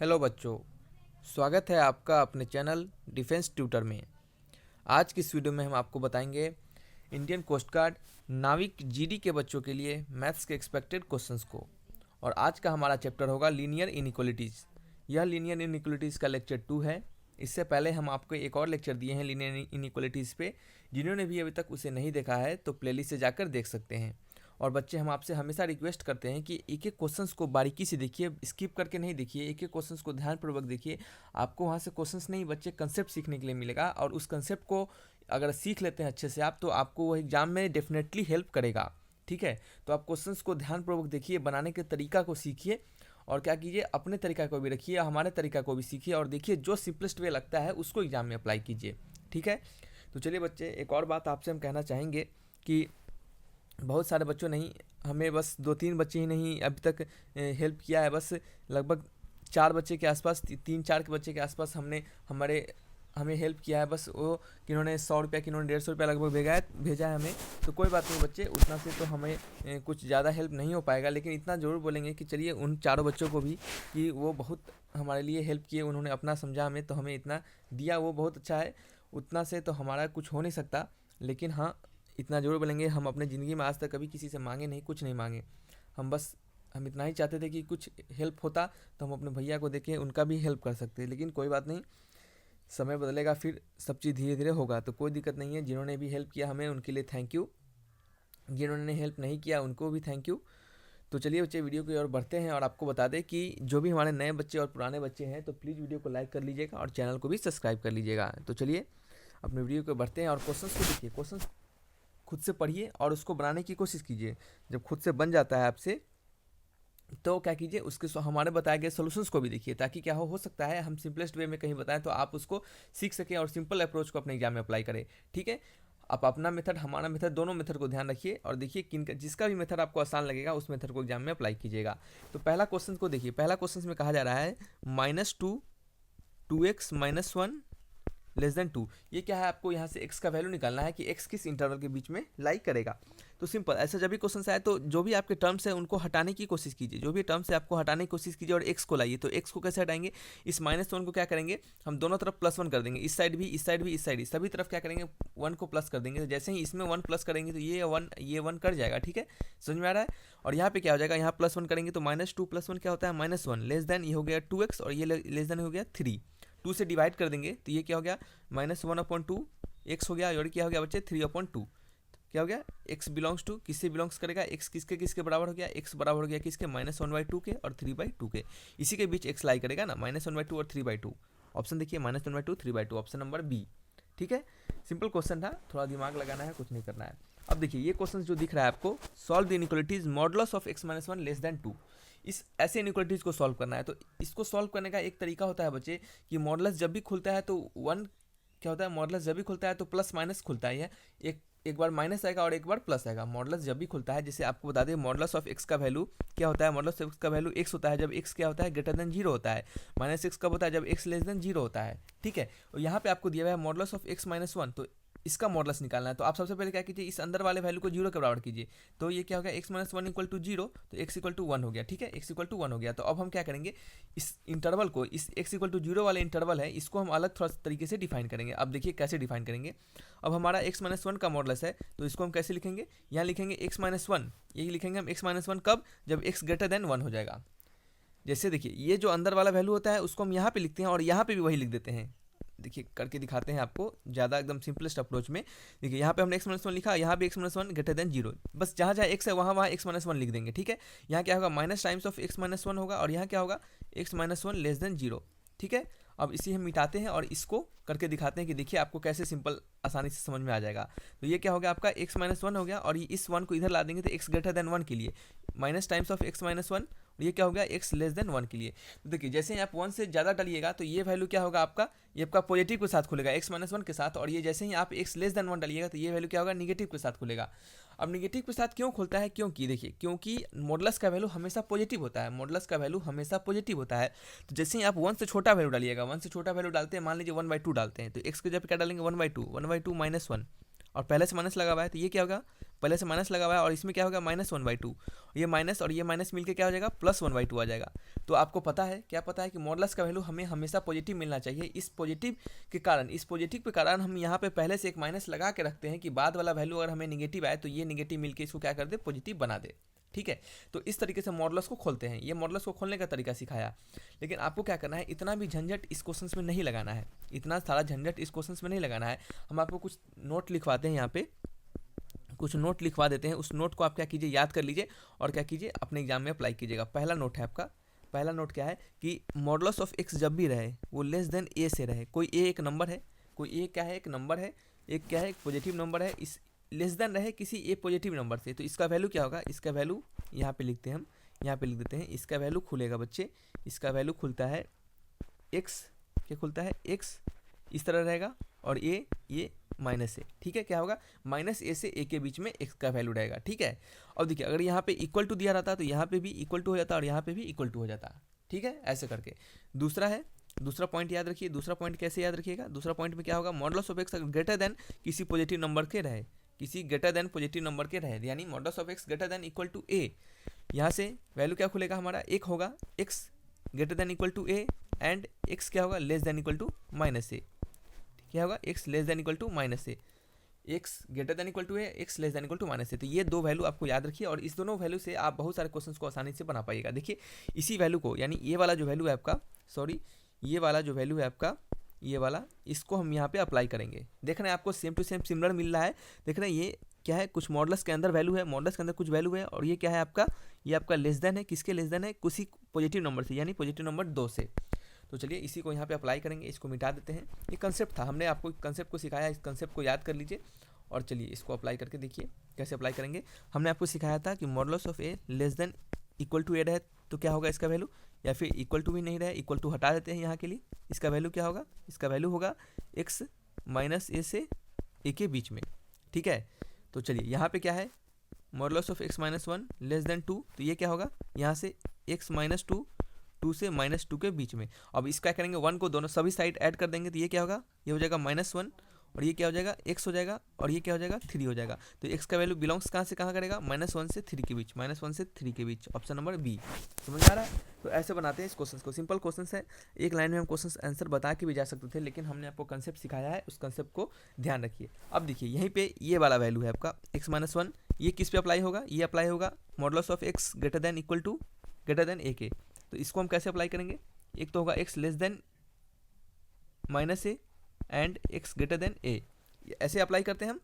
Hello बच्चों, स्वागत है आपका अपने चैनल डिफेंस ट्यूटर में। आज की इस वीडियो में हम आपको बताएंगे इंडियन कोस्ट गार्ड नाविक जीडी के बच्चों के लिए मैथ्स के एक्सपेक्टेड क्वेश्चंस को। और आज का हमारा चैप्टर होगा लीनियर इनइक्वालिटीज़। यह लीनियर इनइक्वालिटीज़ का लेक्चर 2 है। इससे पहले हम आपको एक और लेक्चर दिए हैं लीनियर इनइक्वालिटीज़ पे। जिन्होंने भी अभी तक उसे नहीं देखा है तो प्लेलिस्ट से जाकर देख सकते हैं। और बच्चे, हम आपसे हमेशा रिक्वेस्ट करते हैं कि एक एक क्वेश्चंस को बारीकी से देखिए, स्किप करके नहीं देखिए, एक एक क्वेश्चंस को ध्यानपूर्वक देखिए। आपको वहाँ से क्वेश्चंस नहीं बच्चे, कंसेप्ट सीखने के लिए मिलेगा। और उस कंसेप्ट को अगर सीख लेते हैं अच्छे से आप, तो आपको वो एग्जाम में डेफिनेटली हेल्प करेगा। ठीक है, तो आप क्वेश्चंस को ध्यानपूर्वक देखिए, बनाने के तरीका को सीखिए और क्या कीजिए, अपने तरीका को भी रखिए, हमारे तरीका को भी सीखिए और देखिए जो सिंपलेस्ट वे लगता है उसको एग्जाम में अप्लाई कीजिए। ठीक है, तो चलिए बच्चे, एक और बात आपसे हम कहना चाहेंगे कि बहुत सारे बच्चों नहीं, हमें बस 2-3 बच्चे ही नहीं अभी तक हेल्प किया है। बस लगभग 4 बच्चे के आसपास, 3-4 के बच्चे के आसपास हमें हेल्प किया है। बस वो किन्होंने 100 रुपया, किन्होंने 150 रुपया लगभग भेजा है हमें। तो कोई बात नहीं बच्चे, उतना से तो हमें कुछ ज़्यादा हेल्प नहीं हो पाएगा, लेकिन इतना ज़रूर बोलेंगे कि चलिए उन चारों बच्चों को भी कि वो बहुत हमारे लिए हेल्प किए, उन्होंने अपना समझा हमें, तो हमें इतना दिया, वो बहुत अच्छा है। उतना से तो हमारा कुछ हो नहीं सकता, लेकिन हाँ, इतना ज़रूर बोलेंगे, हम अपने ज़िंदगी में आज तक कभी किसी से मांगे नहीं, कुछ नहीं मांगे। हम इतना ही चाहते थे कि कुछ हेल्प होता तो हम अपने भैया को देखें, उनका भी हेल्प कर सकते। लेकिन कोई बात नहीं, समय बदलेगा, फिर सब चीज़ धीरे धीरे होगा, तो कोई दिक्कत नहीं है। जिन्होंने भी हेल्प किया हमें, उनके लिए थैंक यू। जिन्होंने हेल्प नहीं किया उनको भी थैंक यू। तो चलिए बच्चे, वीडियो की ओर बढ़ते हैं और आपको बता दें कि जो भी हमारे नए बच्चे और पुराने बच्चे हैं, तो प्लीज़ वीडियो को लाइक कर लीजिएगा और चैनल को भी सब्सक्राइब कर लीजिएगा। तो चलिए अपने वीडियो को बढ़ते हैं और क्वेश्चंस को देखिए। क्वेश्चंस खुद से पढ़िए और उसको बनाने की कोशिश कीजिए। जब खुद से बन जाता है आपसे, तो क्या कीजिए, उसके हमारे बताए गए सॉल्यूशंस को भी देखिए, ताकि क्या हो सकता है हम सिंपलेस्ट वे में कहीं बताएं तो आप उसको सीख सकें और सिंपल अप्रोच को अपने एग्जाम में अप्लाई करें। ठीक है, आप अपना मेथड, हमारा मेथड, दोनों मेथड को ध्यान रखिए और देखिए जिसका भी मेथड आपको आसान लगेगा उस मेथड को एग्जाम में अप्लाई कीजिएगा। तो पहला क्वेश्चन को देखिए। पहला क्वेश्चन में कहा जा रहा है -2 2x-1 <2। ये क्या है, आपको यहाँ से x का वैल्यू निकालना है कि x किस इंटरवल के बीच में लाई करेगा। तो सिंपल, ऐसा जब भी क्वेश्चन आए तो जो भी आपके टर्म्स है उनको हटाने की कोशिश कीजिए। जो भी टर्म्स है आपको हटाने की कोशिश कीजिए और x को लाइए। तो x को कैसे हटाएंगे, इस -1 को क्या करेंगे, हम दोनों तरफ +1 कर देंगे, इस साइड भी, इस साइड भी, इस साइड भी, सभी तरफ क्या करेंगे, 1 को प्लस कर देंगे। तो जैसे ही इसमें 1 प्लस करेंगे तो ये 1 कट जाएगा। ठीक है, समझ में आ रहा है। और यहाँ पे क्या हो जाएगा, यहाँ +1 करेंगे तो -2 + 1 क्या होता है, -1, लेस देन ये हो गया 2x और ये लेस देन हो गया 3। 2 से डिवाइड कर देंगे तो ये क्या हो गया, -1/2 x हो गया। और क्या हो गया बच्चे, 3/2। क्या हो गया, x बिलोंग्स टू, किससे बिलोंग्स करेगा, x किसके किसके बराबर हो गया, x बराबर हो गया किसके, -1/2 के और 3/2 के। इसी के बीच x लाई करेगा ना, -1/2 और 3/2। ऑप्शन देखिए, -1/2 3/2, ऑप्शन नंबर बी। ठीक है, सिंपल क्वेश्चन था, थोड़ा दिमाग लगाना है, कुछ नहीं करना है। अब देखिए ये क्वेश्चन जो दिख रहा है आपको, solve the inequalities modulus of x-1 less than 2। इस ऐसे इनइक्वालिटीज को सॉल्व करना है। तो इसको सॉल्व करने का एक तरीका होता है बच्चे कि मॉडुलस जब भी खुलता है तो 1 क्या होता है, मॉडुलस जब भी खुलता है तो प्लस माइनस खुलता है। एक बार माइनस आएगा और एक बार प्लस आएगा। मॉडुलस जब भी खुलता है, जैसे आपको बता दें, मॉडुलस ऑफ एक्स का वैल्यू क्या होता है, मॉडुलस ऑफ एक्स का वैल्यू एक्स होता है जब एक्स क्या होता है, ग्रेटर देन 0 होता है। -x कब होता है, जब एक्स लेस देन 0 होता है। ठीक है, और यहाँ पे आपको दिया हुआ है मॉडुलस ऑफ x-1, तो इसका मॉडुलस निकालना है। तो आप सबसे पहले क्या कीजिए, इस अंदर वाले वैल्यू को 0 के बराबर कीजिए। तो ये क्या हो गया, x-1 = 0, तो x = 1 हो गया। ठीक है, x = 1 हो गया। तो अब हम क्या करेंगे, इस इंटरवल को, इस x = 0 वाले इंटरवल है, इसको हम अलग थोड़ा तरीके से डिफाइन करेंगे। अब देखिए कैसे डिफाइन करेंगे। अब हमारा x-1 का मॉडुलस है, तो इसको हम कैसे लिखेंगे, यहाँ लिखेंगे x-1, यही लिखेंगे हम x-1 कब, जब x ग्रेटर देन 1 हो जाएगा। जैसे देखिए, ये जो अंदर वाला वैल्यू होता है उसको हम यहाँ पे लिखते हैं और यहाँ पे भी वही लिख देते हैं। देखिए करके दिखाते हैं आपको ज़्यादा एकदम सिंपलेस्ट अप्रोच में। देखिए यहाँ पे हमने x-1 लिखा, यहाँ भी x-1 ग्रेटर देन 0, बस जहाँ जहाँ x है वहाँ वहाँ x-1 लिख देंगे। ठीक है, यहाँ क्या होगा, माइनस टाइम्स ऑफ x-1 होगा और यहाँ क्या होगा, x-1 लेस देन 0। ठीक है, अब इसी हम मिटाते हैं और इसको करके दिखाते हैं कि देखिए आपको कैसे सिंपल आसानी से समझ में आ जाएगा। तो ये क्या हो गया, आपका x-1 हो गया और इस 1 को इधर ला देंगे तो x ग्रेटर देन 1 के लिए माइनस टाइम्स ऑफ x-1, ये क्या हो गया, x लेस देन 1 के लिए। तो देखिए जैसे ही आप 1 से ज़्यादा डालिएगा तो ये वैल्यू क्या होगा आपका, ये आपका पॉजिटिव के साथ खुलेगा x-1 के साथ। और ये जैसे ही आप x लेस देन 1 डालिएगा तो ये वैल्यू क्या होगा, निगेटिव के साथ खुलेगा। अब निगेटिव के साथ क्यों खुलता है, क्योंकि देखिए, क्योंकि मॉडुलस का वैल्यू हमेशा पॉजिटिव होता है, मॉडुलस का वैल्यू हमेशा पॉजिटिव होता है। तो जैसे ही आप 1 से छोटा वैल्यू डालिएगा, 1 से छोटा वैल्यू डालते हैं, मान लीजिए 1/2 डालते हैं, तो x के जगह पे क्या डालेंगे, 1/2 -1, और पहले से माइनस लगा हुआ है, तो ये क्या होगा, पहले से माइनस लगा हुआ है और इसमें क्या होगा -1/2, ये माइनस और ये माइनस मिलके क्या हो जाएगा +1/2 आ जाएगा। तो आपको पता है, क्या पता है कि मॉडुलस का वैल्यू हमें हमेशा पॉजिटिव मिलना चाहिए। इस पॉजिटिव के कारण हम यहाँ पे पहले से एक माइनस लगा के रखते हैं कि बाद वाला वैल्यू अगर हमें निगेटिव आए तो ये निगेटिव मिलके इसको क्या कर दे, पॉजिटिव बना दे। ठीक है, तो इस तरीके से मॉडुलस को खोलते हैं। ये मॉडुलस को खोलने का तरीका सिखाया, लेकिन आपको क्या करना है, इतना भी झंझट इस क्वेश्चंस में नहीं लगाना है, इतना सारा झंझट इस क्वेश्चंस में नहीं लगाना है। हम आपको कुछ नोट लिखवाते हैं, यहाँ पे कुछ नोट लिखवा देते हैं। उस नोट को आप क्या कीजिए, याद कर लीजिए और क्या कीजिए, अपने एग्जाम में अप्लाई कीजिएगा। पहला नोट है आपका, पहला नोट क्या है कि मॉडुलस ऑफ एक्स जब भी रहे वो लेस देन ए से रहे। कोई ए एक नंबर है, कोई ए क्या है, एक नंबर है, एक क्या है, एक पॉजिटिव नंबर है, इस लेस देन रहे किसी ए पॉजिटिव नंबर से, तो इसका वैल्यू क्या होगा, इसका वैल्यू यहाँ पे लिखते हैं हम, यहाँ पे लिख देते हैं, इसका वैल्यू खुलेगा बच्चे, इसका वैल्यू खुलता है एक्स, क्या खुलता है एक्स, इस तरह रहेगा, और ये माइनस ए। ठीक है, क्या होगा, माइनस ए से ए के बीच में एक्स का वैल्यू रहेगा। ठीक है, और देखिए अगर यहाँ पे इक्वल टू दिया रहता तो यहाँ पे भी इक्वल टू हो जाता और यहाँ पे भी इक्वल टू हो जाता। ठीक है, ऐसे करके। दूसरा है, दूसरा पॉइंट याद रखिए। दूसरा पॉइंट कैसे याद रखिएगा, दूसरा पॉइंट में क्या होगा, modulus of X greater then किसी पॉजिटिव नंबर के रहे, किसी ग्रेटर देन पॉजिटिव नंबर के रहे, यानी modulus of X greater than equal to A. यहाँ से वैल्यू क्या खुलेगा हमारा, एक होगा, X greater than equal to A and X क्या होगा, less than equal to minus A. क्या होगा, X less than equal to minus A, X greater than equal to A, X less than equal to minus A. तो ये दो value आपको याद रखिए और इस दोनों वैल्यू से आप बहुत सारे क्वेश्चंस को आसानी से बना पाइएगा। देखिए इसी वैल्यू को, यानी ये वाला जो वैल्यू है आपका, सॉरी ये वाला जो वैल्यू है आपका, ये वाला, इसको हम यहाँ पे अप्लाई करेंगे। देख रहे हैं आपको सेम टू सेम सिमिलर मिल रहा है। देख रहे हैं ये क्या है, कुछ मॉडुलस के अंदर वैल्यू है, मॉडुलस के अंदर कुछ वैल्यू है, और ये क्या है आपका, ये आपका लेस देन है, किसके लेस देन है, किसी पॉजिटिव नंबर से, यानी पॉजिटिव नंबर 2 से। तो चलिए इसी को यहाँ पे अप्लाई करेंगे, इसको मिटा देते हैं। ये कंसेप्ट था, हमने आपको कंसेप्ट को सिखाया, इस कंसेप्ट को याद कर लीजिए और चलिए इसको अप्लाई करके देखिए कैसे अप्लाई करेंगे। हमने आपको सिखाया था कि modulus of A less than equal to A रहे तो क्या होगा इसका वैल्यू, या फिर इक्वल टू भी नहीं रहे, इक्वल टू हटा देते हैं यहाँ के लिए, इसका वैल्यू क्या होगा, इसका वैल्यू होगा एक्स माइनस ए से ए के बीच में। ठीक है, तो चलिए यहाँ पे क्या है, modulus of x minus 1 less then 2, तो ये क्या होगा, यहाँ से एक्स माइनस 2 से -2 के बीच में। अब इसका करेंगे 1 को दोनों सभी साइड ऐड कर देंगे, तो ये क्या होगा, ये हो जाएगा -1 और ये क्या हो जाएगा, x हो जाएगा, और ये क्या हो जाएगा 3 हो जाएगा। तो x का वैल्यू बिलोंग्स कहाँ से कहाँ करेगा, -1 से 3 के बीच, -1 से 3 के बीच, ऑप्शन नंबर बी। समझ आ रहा है। तो ऐसे बनाते हैं इस क्वेश्चन को, सिंपल क्वेश्चन है, एक लाइन में हम क्वेश्चन आंसर बता के भी जा सकते थे, लेकिन हमने आपको कंसेप्ट सिखाया है, उस कंसेप्ट को ध्यान रखिए। अब देखिए यहीं पे ये वाला वैल्यू है आपका x-1, ये किस पे अप्लाई होगा, ये अप्लाई होगा modulus of X greater than equal to greater than A के। तो इसको हम कैसे अप्लाई करेंगे, एक तो होगा X less than minus A and X greater than A, ऐसे अप्लाई करते हैं हम।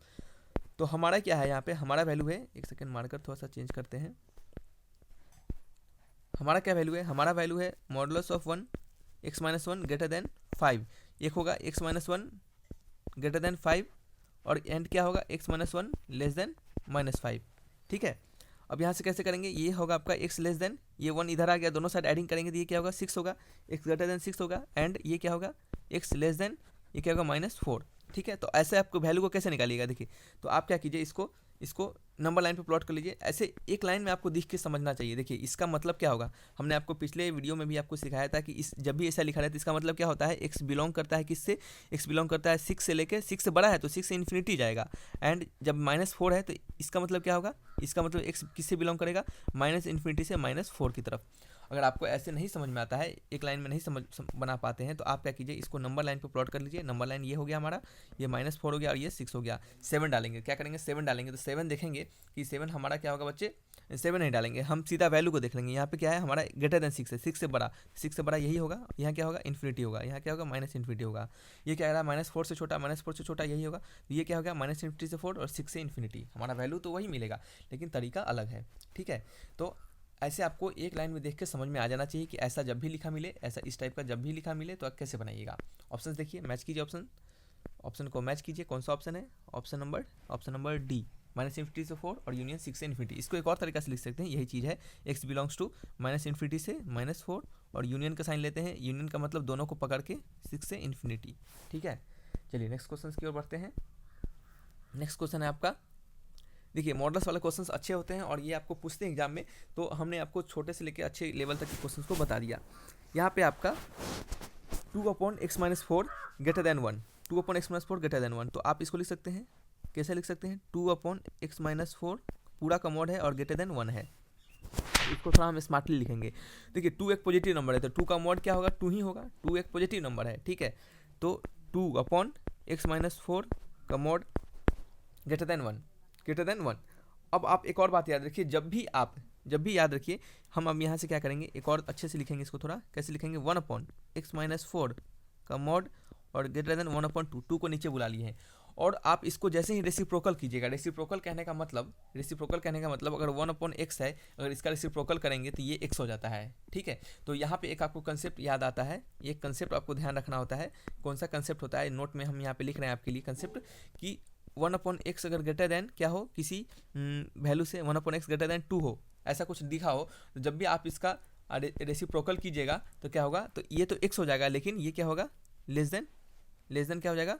तो हमारा क्या है यहाँ पे, हमारा वैल्यू है, एक सेकेंड मार्कर थोड़ा सा चेंज करते हैं, हमारा क्या वैल्यू है, हमारा वैल्यू है modulus of 1 x-1 greater than 5, एक होगा x-1 ग्रेटर देन 5 और एंड क्या होगा x-1 लेस देन -5। ठीक है, अब यहाँ से कैसे करेंगे, ये होगा आपका x लेस देन, ये 1 इधर आ गया, दोनों साइड एडिंग करेंगे तो ये क्या होगा 6 होगा, x ग्रेटर देन 6 होगा, एंड ये क्या होगा x लेस देन, ये क्या होगा -4। ठीक है, तो ऐसे आपको वैल्यू को कैसे निकालिएगा, देखिए तो आप क्या कीजिए, इसको नंबर लाइन पे प्लॉट कर लीजिए, ऐसे एक लाइन में आपको दिख के समझना चाहिए। देखिए इसका मतलब क्या होगा, हमने आपको पिछले वीडियो में भी आपको सिखाया था कि इस जब भी ऐसा लिखा रहता है इसका मतलब क्या होता है, x बिलोंग करता है किससे, x बिलोंग करता है 6 से लेके, 6 से बड़ा है तो 6 से इन्फिनिटी जाएगा, एंड जब -4 है तो इसका मतलब क्या होगा, इसका मतलब x किससे बिलोंग करेगा, -इन्फिनिटी से -4 की तरफ। अगर आपको ऐसे नहीं समझ में आता है, एक लाइन में नहीं बना पाते हैं, तो आप क्या कीजिए, इसको नंबर लाइन पे प्लॉट कर लीजिए। नंबर लाइन ये हो गया हमारा, ये -4 हो गया और ये 6 हो गया। 7 डालेंगे, क्या करेंगे 7 डालेंगे, तो 7 देखेंगे कि 7 हमारा क्या होगा बच्चे, 7 नहीं डालेंगे, हम सीधा वैल्यू को देख लेंगे। यहाँ पे क्या है हमारा ग्रेटर देन 6 है, 6 से बड़ा, 6 से बड़ा यही होगा, यहाँ क्या होगा इन्फिनिटी होगा, यहाँ क्या होगा -इन्फिनिटी होगा। ये क्या रहा -4 से छोटा, -4 से छोटा यही होगा, तो ये क्या होगा -इन्फिनिटी से 4 और 6 से इन्फिनिटी, हमारा वैल्यू तो वही मिलेगा लेकिन तरीका अलग है। ठीक है, तो ऐसे आपको एक लाइन में देख के समझ में आ जाना चाहिए कि ऐसा जब भी लिखा मिले, ऐसा इस टाइप का जब भी लिखा मिले तो आप कैसे बनाइएगा। ऑप्शन देखिए, मैच कीजिए, ऑप्शन को मैच कीजिए, कौन सा ऑप्शन है, ऑप्शन नंबर डी, -इन्फिनिटी से 4 और यूनियन 6 से इन्फिनिटी। इसको एक और तरीका से लिख सकते हैं, यही चीज़ है, x बिलोंग्स टू -इन्फिनिटी से -4 और यूनियन का साइन लेते हैं, यूनियन का मतलब दोनों को पकड़ के 6 से इन्फिनिटी। ठीक है, चलिए नेक्स्ट क्वेश्चन की ओर बढ़ते हैं। नेक्स्ट क्वेश्चन है आपका, देखिए मॉडल्स वाले क्वेश्चंस अच्छे होते हैं और ये आपको पूछते हैं एग्जाम में, तो हमने आपको छोटे से लेकर अच्छे लेवल तक के क्वेश्चंस को बता दिया। यहाँ पे आपका 2/x-4 greater than 1, 2/x-4 greater than 1, तो आप इसको लिख सकते हैं कैसे लिख सकते हैं, 2/x-4 पूरा का मॉड है और ग्रेटर देन 1 है। इसको थोड़ा हम स्मार्टली लिखेंगे। देखिए 2 एक पॉजिटिव नंबर है तो 2 का मॉड क्या होगा, 2 ही होगा, 2 एक पॉजिटिव नंबर है, ठीक है। तो 2/x-4 का mod greater than 1, greater than 1। अब आप एक और बात याद रखिए, जब भी याद रखिए, हम अब यहाँ से क्या करेंगे, एक और अच्छे से लिखेंगे इसको, थोड़ा कैसे लिखेंगे, 1/x-4 का मॉड और ग्रेटर देन 1/2, 2 को नीचे बुला लिए हैं। और आप इसको जैसे ही रेसिप्रोकल कीजिएगा, रेसिप्रोकल कहने का मतलब अगर 1/x है, अगर इसका रेसिप्रोकल करेंगे तो ये x हो जाता है, ठीक है। तो यहाँ पे एक आपको कंसेप्ट याद आता है, ये कंसेप्ट आपको ध्यान रखना होता है। कौन सा कंसेप्ट होता है, नोट में हम यहाँ पे लिख रहे हैं आपके लिए कंसेप्ट, कि 1/x अगर ग्रेटर देन क्या हो, किसी वैल्यू से 1/x ग्रेटर देन 2 हो, ऐसा कुछ दिखा हो, तो जब भी आप इसका रेसिप्रोकल कीजिएगा तो क्या होगा, तो ये तो x हो जाएगा, लेकिन ये क्या होगा, लेस देन क्या हो जाएगा,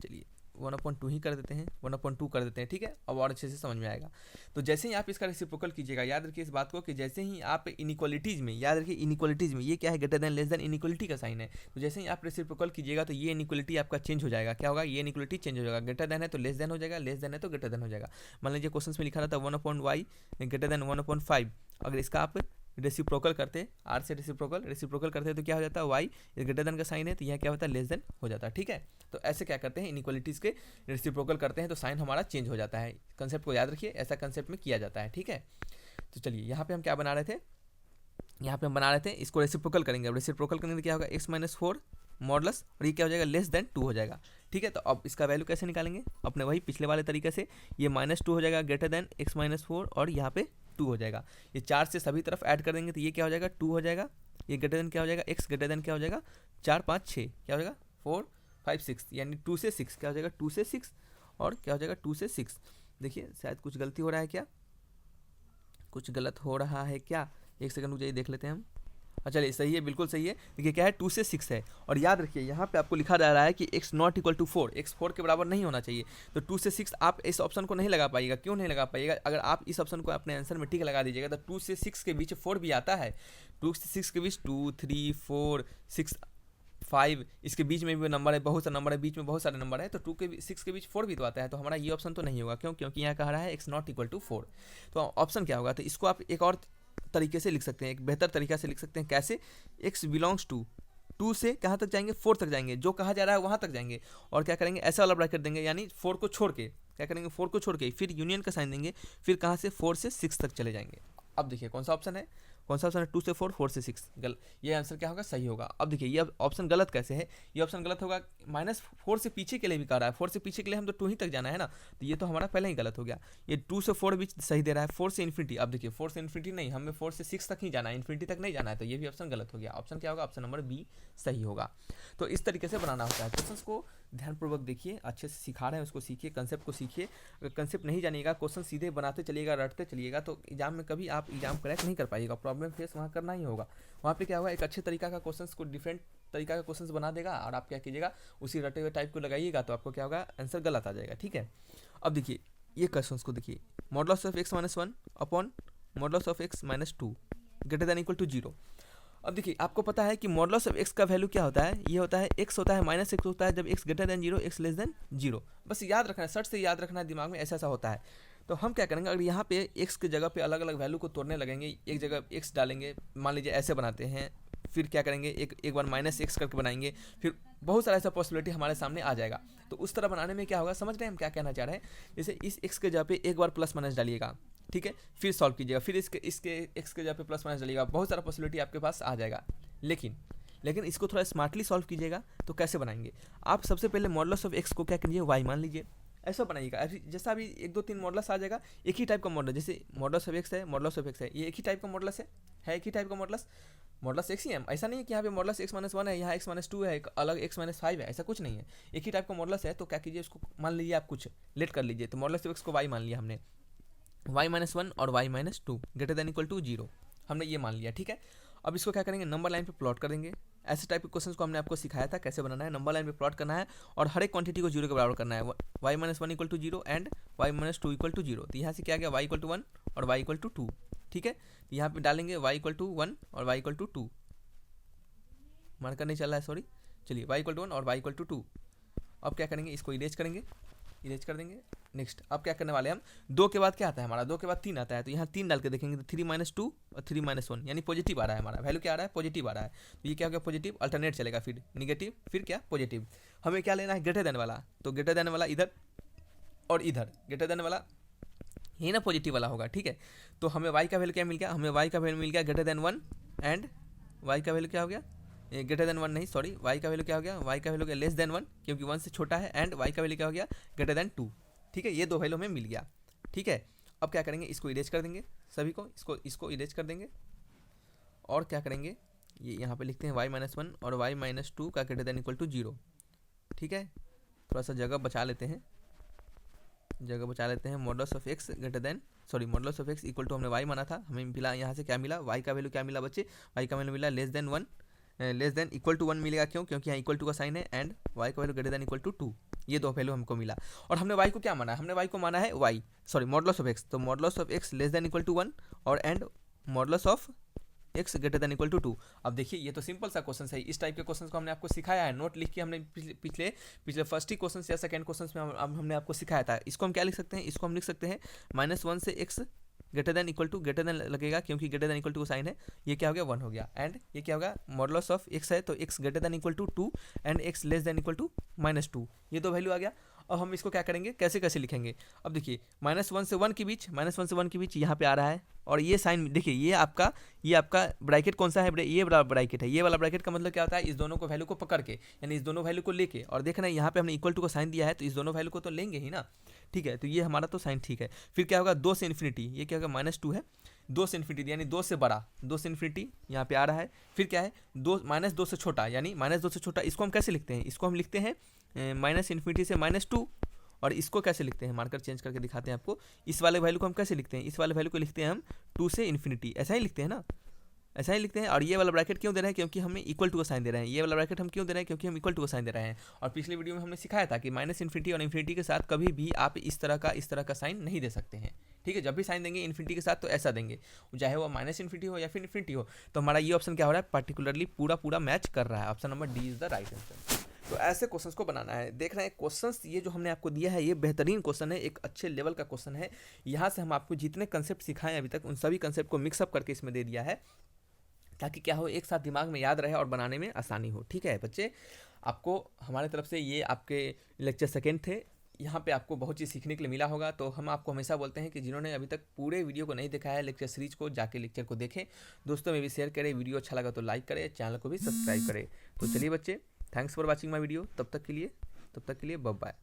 चलिए 1/2 ही कर देते हैं, 1/2 कर देते हैं, ठीक है। अब और अच्छे से समझ में आएगा। तो जैसे ही आप इसका रेसिप्रोकल कीजिएगा, याद रखिए इस बात को कि जैसे ही आप इनइक्वालिटीज़ में, याद रखिए इनइक्वालिटीज़ में ये क्या है, greater than less than inequality का साइन है। तो जैसे ही आप रेसिप्रोकल कीजिएगा तो ये इनइक्वालिटी आपका चेंज हो जाएगा, क्या होगा, ये इनइक्वालिटी चेंज हो जाएगा, ग्रेटर देन है तो लेस देन हो जाएगा, लेस देन है तो ग्रेटर देन हो जाएगा। मान लीजिए क्वेश्चन में लिखा रहता है 1/y ग्रेटर देन 1/5, अगर इसका आप रेसिप्रोकल करते, आर से रेसिप्रोकल करते तो क्या हो जाता है, वाई ग्रेटर देन का साइन है तो यह क्या होता है, लेस देन हो जाता है, ठीक है। तो ऐसे क्या करते हैं, इनइक्वालिटीज़ के रेसिप्रोकल करते हैं तो साइन हमारा चेंज हो जाता है। कंसेप्ट को याद रखिए, ऐसा कंसेप्ट में किया जाता है, ठीक है। तो चलिए यहाँ पे हम क्या बना रहे थे, यहाँ पे हम बना रहे थे इसको रेसिप्रोकल करेंगे। अब रेसिप्रोकल करेंगे तो क्या होगा, x-4 मॉडलस, और ये क्या हो जाएगा, लेस देन 2 हो जाएगा, ठीक है। तो अब इसका वैल्यू कैसे निकालेंगे, अपने वही पिछले वाले तरीके से, ये -2 हो जाएगा ग्रेटर देन x-4 और यहाँ पे 2 हो जाएगा। ये 4 से सभी तरफ ऐड कर देंगे तो ये क्या हो जाएगा, 2 हो जाएगा, ये ग्रेटर देन क्या हो जाएगा, x ग्रेटर देन क्या हो जाएगा, 4 5 6 क्या हो जाएगा, 4 5 6, यानी 2 से 6 क्या हो जाएगा, 2 से 6 और क्या हो जाएगा, 2 से 6। देखिए शायद कुछ गलती हो रहा है क्या, कुछ गलत हो रहा है क्या, एक सेकंड रुक जाइए, देख लेते हैं हम। अच्छा चलिए सही है, बिल्कुल सही है। देखिए क्या है, 2 से 6 है, और याद रखिए यहाँ पे आपको लिखा जा रहा है कि x not equal to 4, x 4 के बराबर नहीं होना चाहिए। तो 2 से 6 आप इस ऑप्शन को नहीं लगा पाइएगा, क्यों नहीं लगा पाइएगा, अगर आप इस ऑप्शन को अपने आंसर में टिक लगा दीजिएगा तो 2 से 6 के बीच 4 भी आता है, 2 से 6 के बीच 2 3 4 6 5, इसके बीच में भी नंबर है, बहुत सारे नंबर है, बीच में बहुत सारे नंबर है, तो 2 के 6 के बीच 4 भी तो आता है। तो हमारा ये ऑप्शन तो नहीं होगा, क्यों, क्योंकि यहाँ कह रहा है x नॉट इक्वल टू 4। तो ऑप्शन क्या होगा, तो इसको आप एक और तरीके से लिख सकते हैं, एक बेहतर तरीका से लिख सकते हैं, कैसे, x बिलोंग्स टू 2 से कहाँ तक जाएंगे, 4 तक जाएंगे, जो कहा जा रहा है वहाँ तक जाएंगे, और क्या करेंगे, ऐसा वाला ब्रैकेट देंगे, यानी 4 को छोड़ के क्या करेंगे, 4 को छोड़ के फिर यूनियन का साइन देंगे, फिर कहाँ से 4 से 6 तक चले जाएंगे। अब देखिए कौन सा ऑप्शन है, 2 से 4, 4 से 6, ये आंसर क्या होगा, सही होगा। अब देखिए ये ऑप्शन गलत कैसे है, ये ऑप्शन गलत होगा, -4 से पीछे के लिए भी कह रहा है, 4 से पीछे के लिए हम तो 2 ही तक जाना है ना, तो ये तो हमारा पहले ही गलत हो गया। ये 2 से 4 बीच सही दे रहा है, 4 से इन्फिनिटी, अब देखिए 4 से इन्फिनिटी नहीं, हमें 4 से 6 तक ही जाना है, इन्फिनिटी तक नहीं जाना है, तो ये भी ऑप्शन गलत हो गया। ऑप्शन क्या होगा, ऑप्शन नंबर बी सही होगा। तो इस तरीके से बनाना होता है। क्वेश्चंस को ध्यानपूर्वक देखिए, अच्छे से सिखा रहे हैं उसको सीखिए, कंसेप्ट को सीखिए। अगर कंसेप्ट नहीं जानिएगा, क्वेश्चन सीधे बनाते चलिएगा, रटते चलिएगा, तो एग्जाम में कभी आप एग्जाम क्रैक नहीं कर पाइएगा, प्रॉब्लम फेस वहाँ करना ही होगा। वहाँ पे क्या होगा, एक अच्छे तरीका का क्वेश्चन को डिफरेंट तरीका का क्वेश्चन बना देगा, और आप क्या कीजिएगा, उसी रटे हुए टाइप को लगाइएगा, तो आपको क्या होगा, आंसर गलत आ जाएगा, ठीक है। अब देखिए ये क्वेश्चन को देखिए, modulus of x-1 upon modulus of x-2 greater than equal to 0। अब देखिए आपको पता है कि मॉडुलस ऑफ x का वैल्यू क्या होता है, ये होता है x होता है -x होता है जब x greater then 0, x less then 0। बस याद रखना है, सट से याद रखना है, दिमाग में ऐसा होता है। तो हम क्या करेंगे, अगर यहाँ पे x की जगह पे अलग अलग वैल्यू को तोड़ने लगेंगे, एक जगह x डालेंगे, मान लीजिए ऐसे बनाते हैं, फिर क्या करेंगे, एक बार -x करके बनाएंगे, फिर बहुत सारा ऐसा पॉसिबिलिटी हमारे सामने आ जाएगा। तो उस तरह बनाने में क्या होगा, समझ रहे हैं हम क्या कहना चाह रहे हैं। जैसे इस x के जगह पे एक बार प्लस माइनस डालिएगा, ठीक है, फिर सॉल्व कीजिएगा, फिर इसके x के जगह पे प्लस माइनस डालिएगा, बहुत सारा पॉसिबिलिटी आपके पास आ जाएगा। लेकिन इसको थोड़ा स्मार्टली सॉल्व कीजिएगा। तो कैसे बनाएंगे, आप सबसे पहले मॉडुलस ऑफ x को क्या कीजिए, y मान लीजिए, ऐसा बनाइएगा। जैसा अभी 1 2 3 मॉडुलस आ जाएगा, एक ही टाइप का मॉडल, जैसे मॉडुलस ऑफ x है, मॉडुलस ऑफ x है, ये एक ही टाइप का मॉडुलस है एक ही टाइप का मॉडुलस x ही है। ऐसा नहीं है कि यहाँ पे मॉडुलस x-1 है, यहाँ x-2 है, एक अलग x-5 है, ऐसा कुछ नहीं है, एक ही टाइप का मॉडुलस है। तो क्या कीजिए, उसको मान लीजिए आप कुछ लेट कर लीजिए, तो मॉडुलस ऑफ x को y मान लिया हमने, y-1 और y-2 greater than equal to 0 हमने ये मान लिया, ठीक है। अब इसको क्या करेंगे, नंबर लाइन पे प्लॉट कर देंगे। ऐसे टाइप के क्वेश्चंस को हमने आपको सिखाया था कैसे बनाना है, नंबर लाइन पे प्लॉट करना है और हर एक क्वांटिटी को 0 के बराबर करना है, y-1 equal to 0 and y-2 equal to 0। तो यहाँ से क्या गया, y इक्वल टू 1 और y इक्वल टू 2, ठीक है। तो यहाँ पे डालेंगे y इक्वल टू 1 और y इक्वल टू 2, मार्कर नहीं चल रहा है, सॉरी, चलिए y इक्वल टू 1 और y इक्वल टू 2। अब क्या करेंगे, इसको इरेज करेंगे, इरेज कर देंगे। नेक्स्ट अब क्या करने वाले हम, 2 के बाद क्या आता है हमारा, 2 के बाद 3 आता है, तो यहाँ 3 डाल के देखेंगे तो 3 - 2 और 3 - 1 यानी पॉजिटिव आ रहा है, हमारा वैल्यू क्या आ रहा है, पॉजिटिव आ रहा है। तो ये क्या हो गया, पॉजिटिव, अल्टरनेट चलेगा, फिर निगेटिव, फिर क्या, पॉजिटिव। हमें क्या लेना है, ग्रेटर देन वाला, तो ग्रेटर देन वाला इधर और इधर, ग्रेटर देन वाला यही ना पॉजिटिव वाला होगा, ठीक है। तो हमें y का वैल्यू क्या मिल गया, हमें y का वैल्यू मिल गया ग्रेटर देन 1 एंड y का वैल्यू क्या हो गया, ग्रेटर देन 1 नहीं सॉरी, y का वैल्यू क्या हो गया, y का वैल्यू क्या लेस देन 1 क्योंकि 1 से छोटा है, एंड y का वैल्यू क्या हो गया, ग्रेटर देन 2, ठीक है। ये 2 वैल्यू हमें मिल गया, ठीक है। अब क्या करेंगे, इसको इरेज कर देंगे सभी को, इसको इरेज कर देंगे और क्या करेंगे, ये यहाँ पे लिखते हैं y - 1 और y - 2 का ग्रेटर देन इक्वल टू 0, ठीक है। थोड़ा सा जगह बचा लेते हैं, modulus of x greater than modulus of x equal to हमने y माना था, हमें मिला यहाँ से क्या मिला, y का वैल्यू क्या मिला बच्चे, y का वैल्यू मिला less than 1, less than equal to 1 मिलेगा, क्यों, क्योंकि यहाँ इक्वल टू का साइन है, एंड y का value greater than equal to 2, ये 2 वैल्यू हमको मिला। और हमने y को क्या माना है, हमने y को माना है मॉडुलस ऑफ x, तो modulus of x less than equal to 1 और and modulus of x greater than equal to 2। अब देखिए ये तो सिंपल सा क्वेश्चन है, इस टाइप के क्वेश्चन को हमने आपको सिखाया है, नोट लिख के हमने पिछले फर्स्ट ही क्वेश्चन या सेकंड क्वेश्चन में हमने आपको सिखाया था। इसको हम क्या लिख सकते हैं, इसको हम लिख सकते हैं -1 से x greater than equal to, greater than लगेगा क्योंकि greater than equal to sign है, ये क्या हो गया 1 हो गया, एंड ये क्या होगा मॉडुलस ऑफ x है, तो x greater than equal to 2 and x less than equal to -2, ये 2 वैल्यू आ गया। अब हम इसको क्या करेंगे, कैसे कैसे लिखेंगे, अब देखिए -1 से 1 के बीच यहाँ पे आ रहा है, और ये साइन देखिए, ये आपका ब्रैकेट कौन सा है, ये वाला ब्रैकेट है, ये वाला ब्रैकेट का मतलब क्या होता है, इस दोनों को वैल्यू को पकड़ के, यानी इस दोनों वैल्यू को लेके, और देखना यहाँ पे हमने इक्वल टू का साइन दिया है, तो इस दोनों वैल्यू को तो लेंगे ही ना, ठीक है। तो ये हमारा तो साइन ठीक है, फिर क्या होगा 2 से इन्फिनिटी, ये क्या होगा -2 है, 2 से इन्फिनिटी यानी 2 से बड़ा, 2 से इन्फिनिटी यहाँ पे आ रहा है, फिर क्या है -2 से छोटा, यानी -2 से छोटा, इसको हम कैसे लिखते हैं, इसको हम लिखते हैं -इन्फिनिटी से -2, और इसको कैसे लिखते हैं, मार्कर चेंज करके दिखाते हैं आपको, इस वाले वैल्यू को हम कैसे लिखते हैं, इस वाले वैल्यू को लिखते हैं हम 2 से इन्फिनिटी, ऐसा ही लिखते हैं ना, ऐसा ही लिखते हैं। और ये वाला ब्रैकेट क्यों दे रहे हैं, क्योंकि हमें इक्वल टू का साइन दे रहे हैं, ये वाला ब्रैकेट हम क्यों दे रहे हैं, क्योंकि हम इक्वल टू का साइन दे रहे हैं। और पिछले वीडियो में हमने सिखाया था कि -इन्फिनिटी और इन्फिनिटी के साथ कभी भी आप इस तरह का साइन नहीं दे सकते हैं, ठीक है। जब भी साइन देंगे इन्फिनिटी के साथ तो ऐसा देंगे, चाहे वो -इन्फिनिटी हो या फिर इन्फिनिटी हो। तो हमारा ये ऑप्शन क्या हो रहा है, पर्टिकुलरली पूरा मैच कर रहा है, option number D is the right answer. तो ऐसे क्वेश्चंस को बनाना है, देख रहे हैं क्वेश्चंस, ये जो हमने आपको दिया है ये बेहतरीन क्वेश्चन है, एक अच्छे लेवल का क्वेश्चन है। यहाँ से हम आपको जितने कंसेप्ट सिखाए अभी तक उन सभी कंसेप्ट को मिक्सअप करके इसमें दे दिया है, ताकि क्या हो, एक साथ दिमाग में याद रहे और बनाने में आसानी हो, ठीक है बच्चे। आपको हमारे तरफ से ये आपके लेक्चर सेकेंड थे, यहाँ पे आपको बहुत चीज़ सीखने के लिए मिला होगा। तो हम आपको हमेशा बोलते हैं कि जिन्होंने अभी तक पूरे वीडियो को नहीं देखा है लेक्चर सीरीज को, जाके लेक्चर को देखें, दोस्तों में भी शेयर करें, वीडियो अच्छा लगा तो लाइक करें, चैनल को भी सब्सक्राइब करें। तो चलिए बच्चे, thanks for watching my video, तब तक के लिए बाय बाय।